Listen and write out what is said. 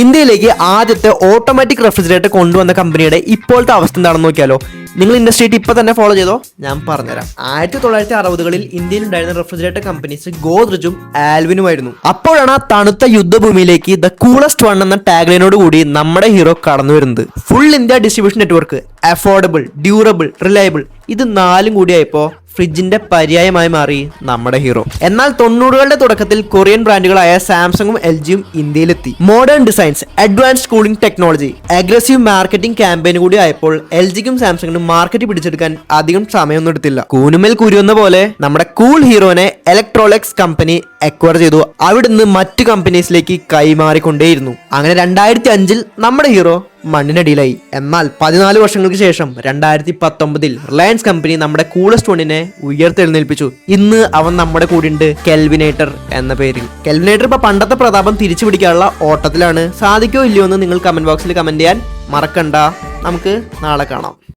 ഇന്ത്യയിലേക്ക് ആദ്യത്തെ automatic refrigerator കൊണ്ടുവന്ന കമ്പനിയുടെ ഇപ്പോഴത്തെ അവസ്ഥ എന്താണെന്ന് നോക്കിയാലോ. നിങ്ങൾ ഇൻഡസ്ട്രി ഇപ്പൊ തന്നെ ഫോളോ ചെയ്തോ, ഞാൻ പറഞ്ഞുതരാം. 1960കളിൽ ഇന്ത്യയിൽ ഉണ്ടായിരുന്ന റെഫ്രിജറേറ്റർ കമ്പനീസ് ഗോദ്രജും ആൽവിനുമായിരുന്നു. അപ്പോഴാണ് ആ തണുത്ത യുദ്ധഭൂമിയിലേക്ക് ദ കൂളസ്റ്റ് വൺ എന്ന ടാഗ്ലൈനോട് കൂടി നമ്മുടെ ഹീറോ കടന്നു വരുന്നത്. Full India distribution network, affordable, durable, reliable, ഇത് നാലും കൂടിയായപ്പോ ഫ്രിഡ്ജിന്റെ പര്യായമായി മാറി നമ്മുടെ ഹീറോ. എന്നാൽ 90കളുടെ തുടക്കത്തിൽ കൊറിയൻ ബ്രാൻഡുകളായ സാംസങ്ങും എൽ ജിയും ഇന്ത്യയിലെത്തി. Modern designs, advanced cooling technology, aggressive marketing campaign കൂടി ആയപ്പോൾ എൽ ജിക്കും സാംസങ്ങിനും മാർക്കറ്റ് പിടിച്ചെടുക്കാൻ അധികം സമയമൊന്നും എടുത്തില്ല. കൂനുമേൽ കുരുവെന്ന പോലെ നമ്മുടെ കൂൾ ഹീറോനെ ഇലക്ട്രോലെക്സ് കമ്പനി അക്വയർ ചെയ്തു. അവിടുന്ന് മറ്റു കമ്പനീസിലേക്ക് കൈമാറിക്കൊണ്ടേയിരുന്നു. അങ്ങനെ 2005 നമ്മുടെ ഹീറോ മണ്ണിനടിയിലായി. എന്നാൽ 14 വർഷങ്ങൾക്ക് ശേഷം 2019 റിലയൻസ് കമ്പനി നമ്മുടെ കൂളസ്റ്റ് വണ്ണിനെ ഉയർത്തെഴുന്നേൽപ്പിച്ചു. ഇന്ന് അവൻ നമ്മുടെ കൂടെയുണ്ട്, കെൽവിനേറ്റർ എന്ന പേരിൽ. കെൽവിനേറ്റർ ഇപ്പൊ പണ്ടത്തെ പ്രതാപം തിരിച്ചു പിടിക്കാനുള്ള ഓട്ടത്തിലാണ്. സാധിക്കോ ഇല്ലയോ എന്ന് നിങ്ങൾ കമന്റ് ബോക്സിൽ കമന്റ് ചെയ്യാൻ മറക്കണ്ട. നമുക്ക് നാളെ കാണാം.